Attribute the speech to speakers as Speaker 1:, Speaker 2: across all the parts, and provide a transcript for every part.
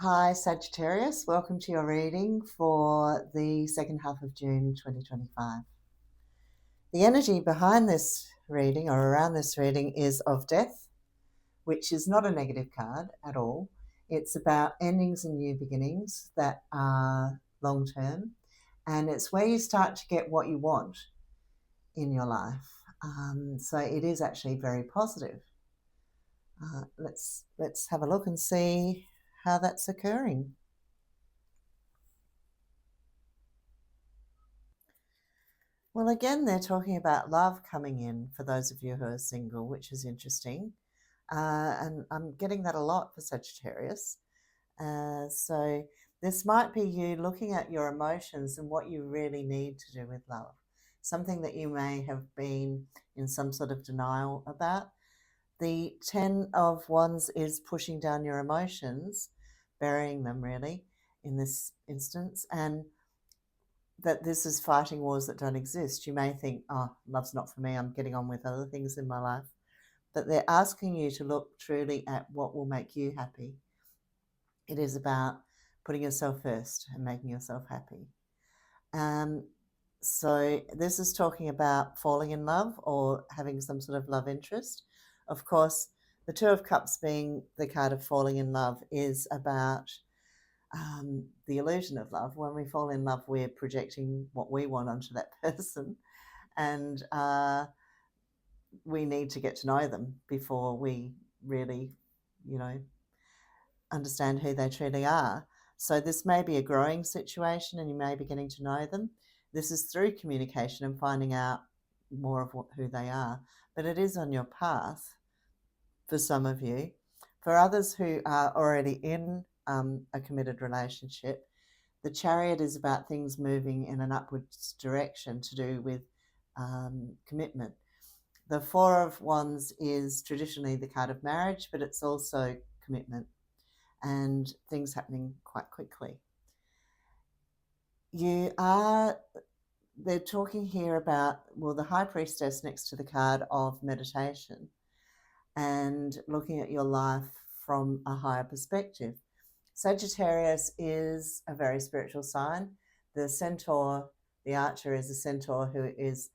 Speaker 1: Hi, Sagittarius. Welcome to your reading for the second half of June 2025. The energy behind this reading or around this reading is of death, which is not a negative card at all. It's about endings and new beginnings that are long term, and it's where you start to get what you want in your life. So it is actually very positive. Let's have a look and see how that's occurring. Well, again, they're talking about love coming in for those of you who are single, which is interesting. And I'm getting that a lot for Sagittarius. So this might be you looking at your emotions and what you really need to do with love. Something that you may have been in some sort of denial about. The 10 of Wands is pushing down your emotions, burying them really in this instance. And that this is fighting wars that don't exist. You may think, oh, love's not for me, I'm getting on with other things in my life. But they're asking you to look truly at what will make you happy. It is about putting yourself first and making yourself happy. So this is talking about falling in love or having some sort of love interest. Of course, the Two of Cups being the card of falling in love is about the illusion of love. When we fall in love, we're projecting what we want onto that person, and we need to get to know them before we really, understand who they truly are. So this may be a growing situation, and you may be getting to know them. This is through communication and finding out more of who they are, but it is on your path for some of you. For others who are already in a committed relationship, the Chariot is about things moving in an upwards direction to do with commitment. The Four of Wands is traditionally the card of marriage, but it's also commitment and things happening quite quickly. They're talking here about, well, the High Priestess next to the card of meditation and looking at your life from a higher perspective. Sagittarius is a very spiritual sign. The centaur, the archer, is a centaur who is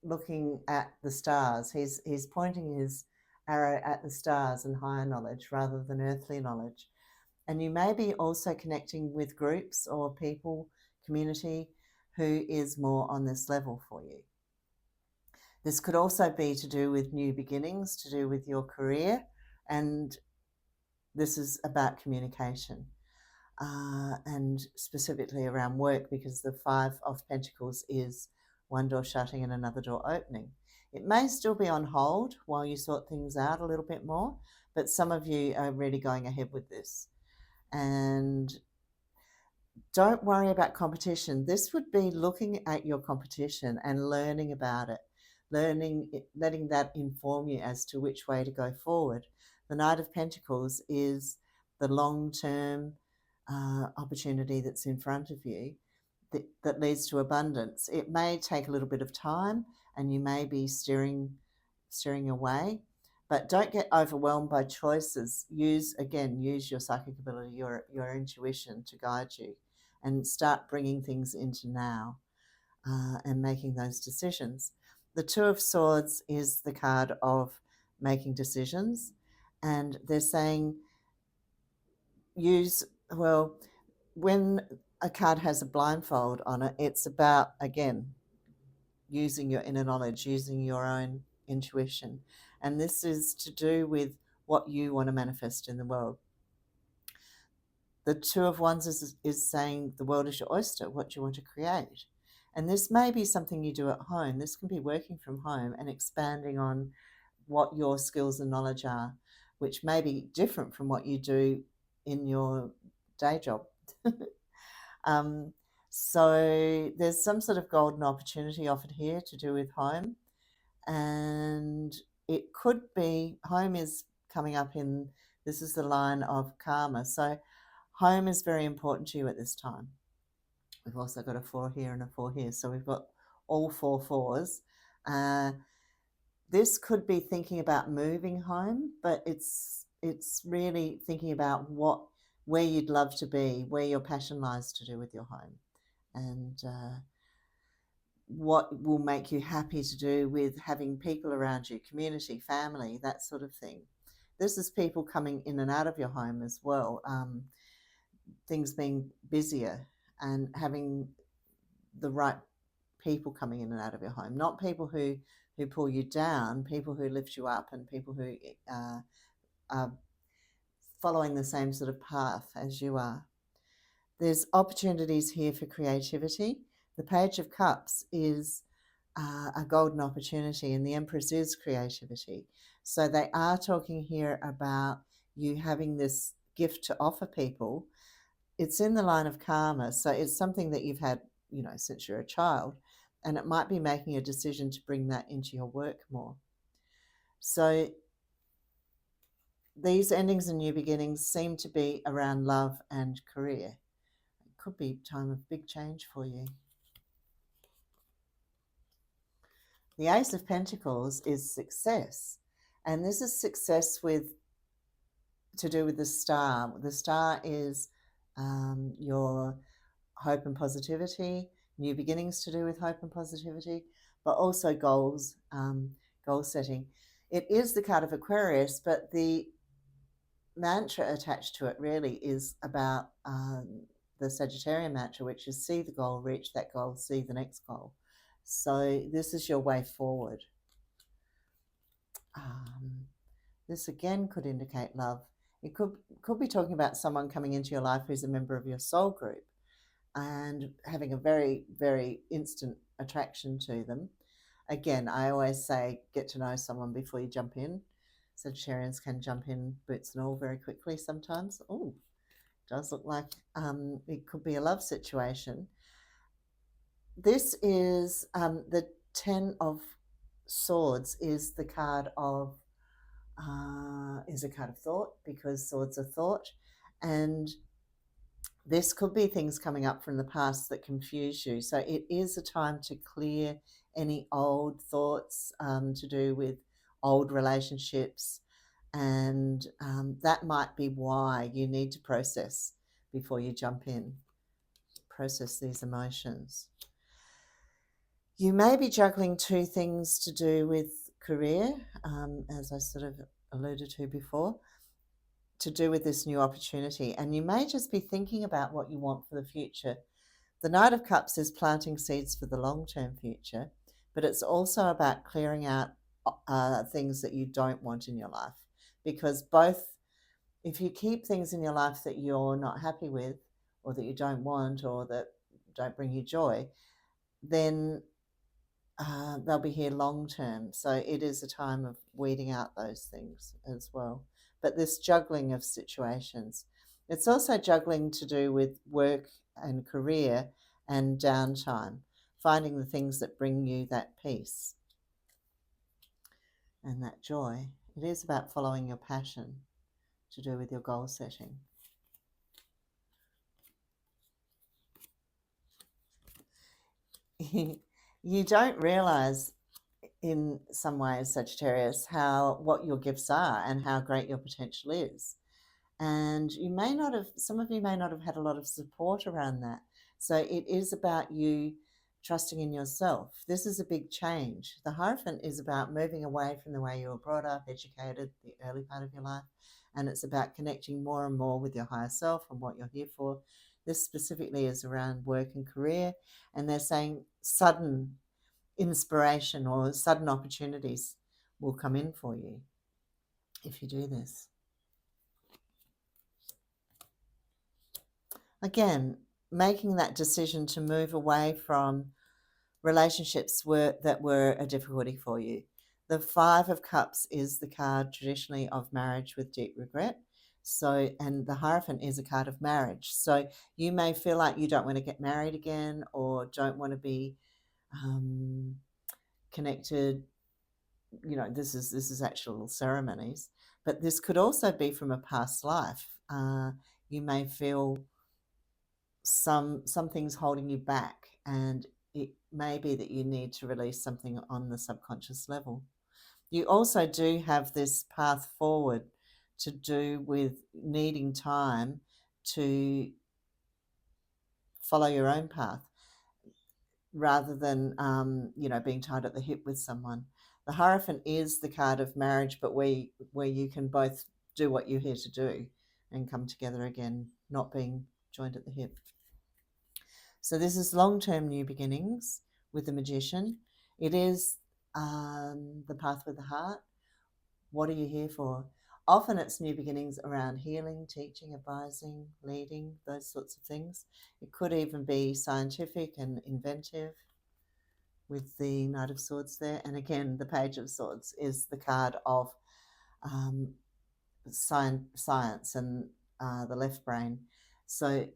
Speaker 1: looking at the stars. He's pointing his arrow at the stars and higher knowledge rather than earthly knowledge. And you may be also connecting with groups or people, community, who is more on this level for you. This could also be to do with new beginnings, to do with your career, and this is about communication, and specifically around work, because the Five of Pentacles is one door shutting and another door opening. It may still be on hold while you sort things out a little bit more, but some of you are really going ahead with this. And don't worry about competition. This would be looking at your competition and learning about it, letting that inform you as to which way to go forward. The Knight of Pentacles is the long-term opportunity that's in front of you that leads to abundance. It may take a little bit of time and you may be steering away, but don't get overwhelmed by choices. Use your psychic ability, your intuition to guide you, and start bringing things into now and making those decisions. The Two of Swords is the card of making decisions, and they're saying when a card has a blindfold on it, it's about, again, using your inner knowledge, using your own intuition. And this is to do with what you want to manifest in the world. The Two of Wands is saying the world is your oyster, what you want to create. And this may be something you do at home. This can be working from home and expanding on what your skills and knowledge are, which may be different from what you do in your day job. So there's some sort of golden opportunity offered here to do with home. And it could be, home is coming up in, this is the line of karma. So home is very important to you at this time. We've also got a 4 here and a 4 here. So we've got all 4 fours. This could be thinking about moving home, but it's it's really thinking about where you'd love to be, where your passion lies to do with your home, and what will make you happy to do with having people around you, community, family, that sort of thing. This is people coming in and out of your home as well, things being busier and having the right people coming in and out of your home, not people who pull you down, people who lift you up, and people who are following the same sort of path as you are. There's opportunities here for creativity. The Page of Cups is a golden opportunity, and the Empress is creativity. So they are talking here about you having this gift to offer people. It's in the line of karma, so it's something that you've had, since you're a child, and it might be making a decision to bring that into your work more. So these endings and new beginnings seem to be around love and career. It could be a time of big change for you. The Ace of Pentacles is success, and this is success to do with the star. The star is your hope and positivity, new beginnings to do with hope and positivity, but also goals, goal setting. It is the card of Aquarius, but the mantra attached to it really is about the Sagittarian mantra, which is see the goal, reach that goal, see the next goal. So this is your way forward. This again could indicate love. It could be talking about someone coming into your life who's a member of your soul group and having a very, very instant attraction to them. Again, I always say get to know someone before you jump in. Sagittarians can jump in boots and all very quickly sometimes. Oh, does look like it could be a love situation. This is the 10 of Swords is the card of is a card of thought, because swords are thought, and this could be things coming up from the past that confuse you. So it is a time to clear any old thoughts to do with old relationships, and that might be why you need to process before you jump in. Process these emotions. You may be juggling two things to do with career, as I sort of alluded to before, to do with this new opportunity. And you may just be thinking about what you want for the future. The Knight of Cups is planting seeds for the long-term future, but it's also about clearing out things that you don't want in your life. Because if you keep things in your life that you're not happy with, or that you don't want, or that don't bring you joy, then they'll be here long term. So it is a time of weeding out those things as well. But this juggling of situations, it's also juggling to do with work and career and downtime, finding the things that bring you that peace and that joy. It is about following your passion to do with your goal setting. You don't realize in some ways, Sagittarius, what your gifts are and how great your potential is. And some of you may not have had a lot of support around that. So it is about you trusting in yourself. This is a big change. The Hierophant is about moving away from the way you were brought up, educated, the early part of your life. And it's about connecting more and more with your higher self and what you're here for. This specifically is around work and career. And they're saying sudden inspiration or sudden opportunities will come in for you if you do this. Again, making that decision to move away from relationships that were a difficulty for you. The Five of Cups is the card traditionally of marriage with deep regret. So, and the Hierophant is a card of marriage. So you may feel like you don't want to get married again, or don't want to be connected. This is actual ceremonies, but this could also be from a past life. You may feel some things holding you back, and it may be that you need to release something on the subconscious level. You also do have this path forward to do with needing time to follow your own path rather than, being tied at the hip with someone. The Hierophant is the card of marriage, but where you can both do what you're here to do and come together again, not being joined at the hip. So this is long-term new beginnings with the Magician. It is the path with the heart. What are you here for? Often it's new beginnings around healing, teaching, advising, leading, those sorts of things. It could even be scientific and inventive with the Knight of Swords there. And again, the Page of Swords is the card of science and the left brain. So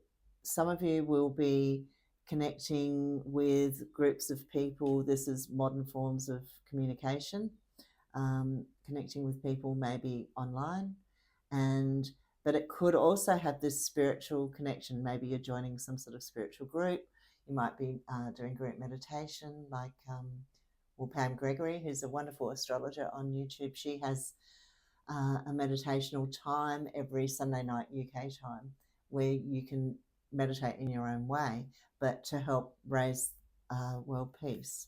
Speaker 1: some of you will be connecting with groups of people. This is modern forms of communication. Connecting with people maybe online, but it could also have this spiritual connection. Maybe you're joining some sort of spiritual group. You might be doing group meditation like Pam Gregory, who's a wonderful astrologer on YouTube. She has a meditational time every Sunday night UK time where you can meditate in your own way, but to help raise world peace.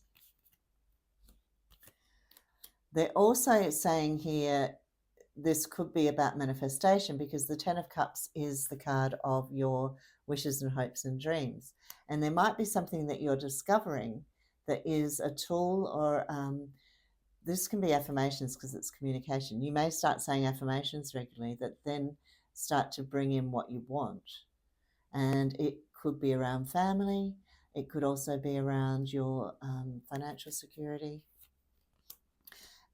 Speaker 1: They're also saying here this could be about manifestation, because the Ten of Cups is the card of your wishes and hopes and dreams. And there might be something that you're discovering that is a tool, or this can be affirmations because it's communication. You may start saying affirmations regularly that then start to bring in what you want. And it could be around family. It could also be around your financial security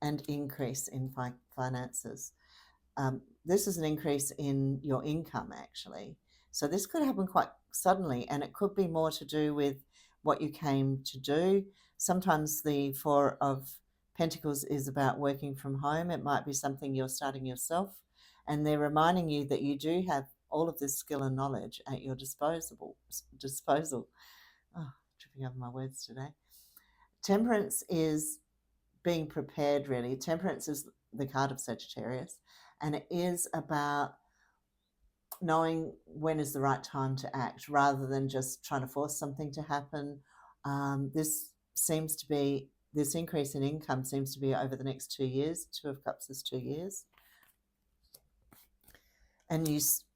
Speaker 1: and increase in finances. This is an increase in your income, actually. So this could happen quite suddenly, and it could be more to do with what you came to do. Sometimes the Four of Pentacles is about working from home. It might be something you're starting yourself, and they're reminding you that you do have all of this skill and knowledge at your disposal. Oh, tripping over my words today. Temperance is being prepared, really. Temperance is the card of Sagittarius, and it is about knowing when is the right time to act rather than just trying to force something to happen. This increase in income seems to be over the next 2 years. Two of Cups is 2 years. And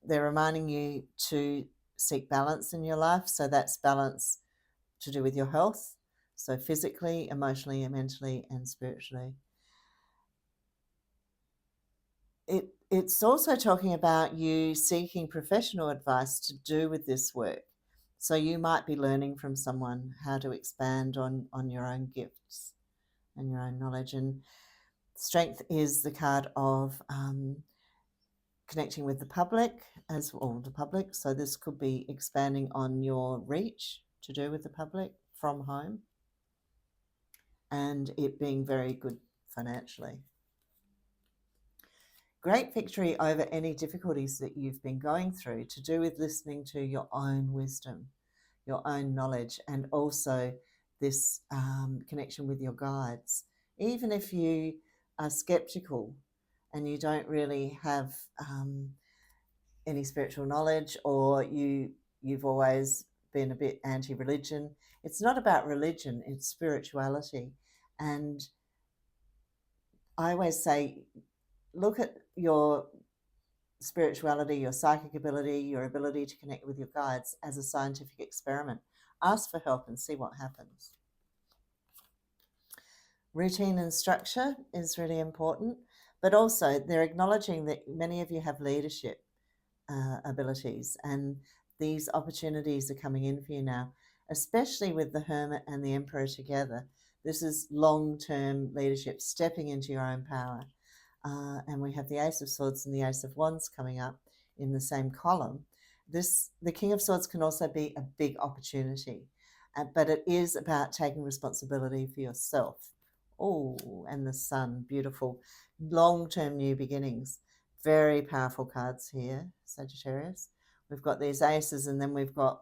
Speaker 1: they're reminding you to seek balance in your life. So that's balance to do with your health. So physically, emotionally, mentally, and spiritually. It's also talking about you seeking professional advice to do with this work. So you might be learning from someone how to expand on your own gifts and your own knowledge. And Strength is the card of connecting with the public So this could be expanding on your reach to do with the public from home, and it being very good financially. Great victory over any difficulties that you've been going through to do with listening to your own wisdom, your own knowledge, and also this connection with your guides. Even if you are skeptical and you don't really have any spiritual knowledge, or you've always been a bit anti-religion, it's not about religion, it's spirituality. And I always say, look at your spirituality, your psychic ability, your ability to connect with your guides as a scientific experiment. Ask for help and see what happens. Routine and structure is really important, but also they're acknowledging that many of you have leadership abilities, and these opportunities are coming in for you now, especially with the Hermit and the Emperor together. This is long-term leadership, stepping into your own power. And we have the Ace of Swords and the Ace of Wands coming up in the same column. The King of Swords can also be a big opportunity, but it is about taking responsibility for yourself. Oh, and the Sun, beautiful. Long-term new beginnings. Very powerful cards here, Sagittarius. We've got these aces, and then we've got,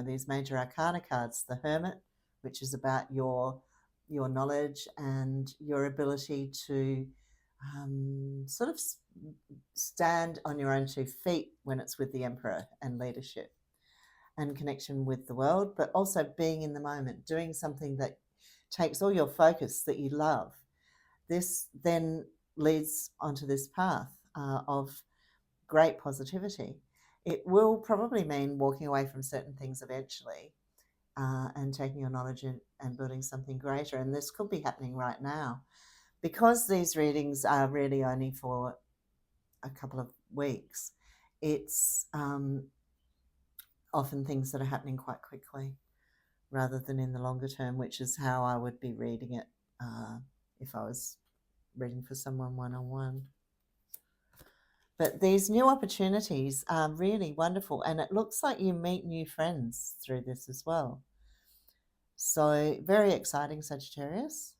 Speaker 1: these major arcana cards. The Hermit, which is about your knowledge and your ability to sort of stand on your own 2 feet when it's with the Emperor and leadership and connection with the world, but also being in the moment, doing something that takes all your focus that you love. This then leads onto this path of great positivity. It will probably mean walking away from certain things eventually, and taking your knowledge and building something greater. And this could be happening right now. Because these readings are really only for a couple of weeks, it's often things that are happening quite quickly rather than in the longer term, which is how I would be reading it if I was reading for someone one-on-one. But these new opportunities are really wonderful, and it looks like you meet new friends through this as well. So very exciting, Sagittarius.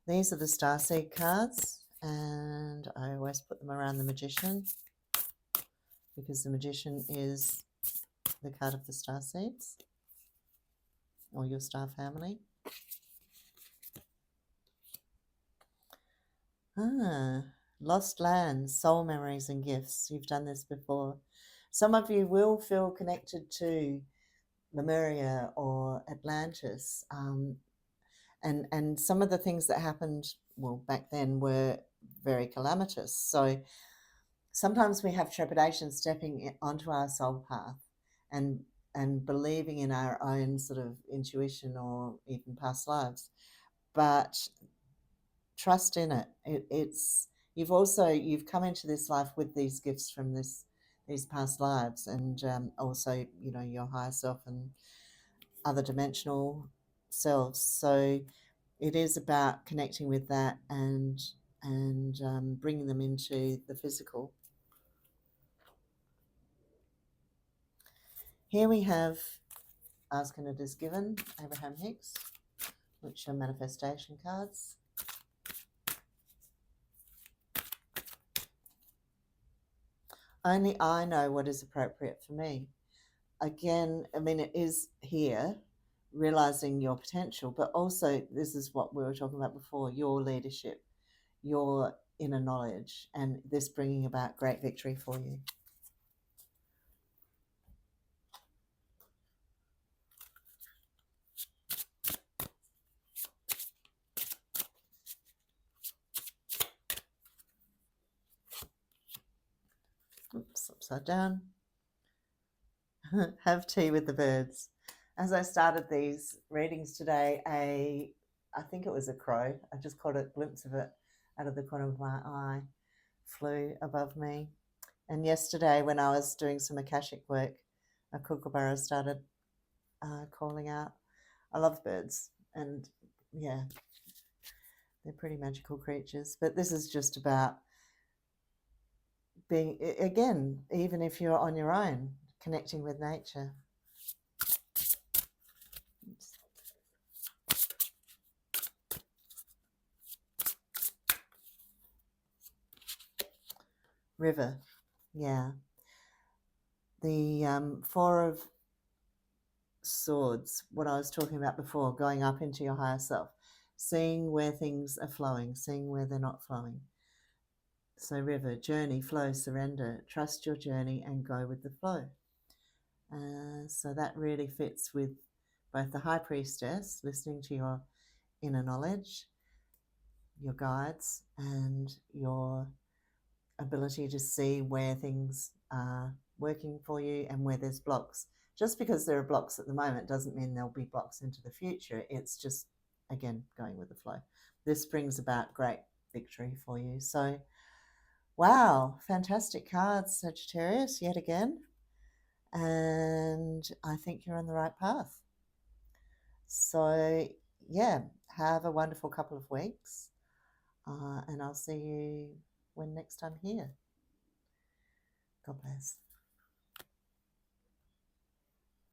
Speaker 1: These are the Starseed cards, and I always put them around the Magician because the Magician is the card of the Starseeds or your star family. Lost lands, soul memories and gifts. You've done this before. Some of you will feel connected to Lemuria or Atlantis. And some of the things that happened, well, back then were very calamitous. So sometimes we have trepidation stepping onto our soul path and believing in our own sort of intuition or even past lives. But trust in it. It's you've come into this life with these gifts from these past lives, and also your higher self and other dimensional selves. So it is about connecting with that and bringing them into the physical. Here we have Ask and It Is Given, Abraham Hicks, which are manifestation cards. Only I know what is appropriate for me. Again, I mean, it is here, realizing your potential, but also this is what we were talking about before, your leadership, your inner knowledge, and this bringing about great victory for you. Oops, upside down. Have tea with the birds. As I started these readings today, I think it was a crow, I just caught a glimpse of it out of the corner of my eye, flew above me. And yesterday when I was doing some akashic work, a kookaburra started calling out. I love birds, and yeah, they're pretty magical creatures. But this is just about being, again, even if you're on your own, connecting with nature. Oops. River, yeah. The Four of Swords, what I was talking about before, going up into your higher self, seeing where things are flowing, seeing where they're not flowing. So river, journey, flow, surrender, trust your journey and go with the flow. So that really fits with both the High Priestess, listening to your inner knowledge, your guides, and your ability to see where things are working for you and where there's blocks. Just because there are blocks at the moment doesn't mean there'll be blocks into the future. It's just, again, going with the flow. This brings about great victory for you. So, wow, fantastic cards, Sagittarius, yet again. And I think you're on the right path. So, yeah, have a wonderful couple of weeks. And I'll see you when next I'm here. God bless.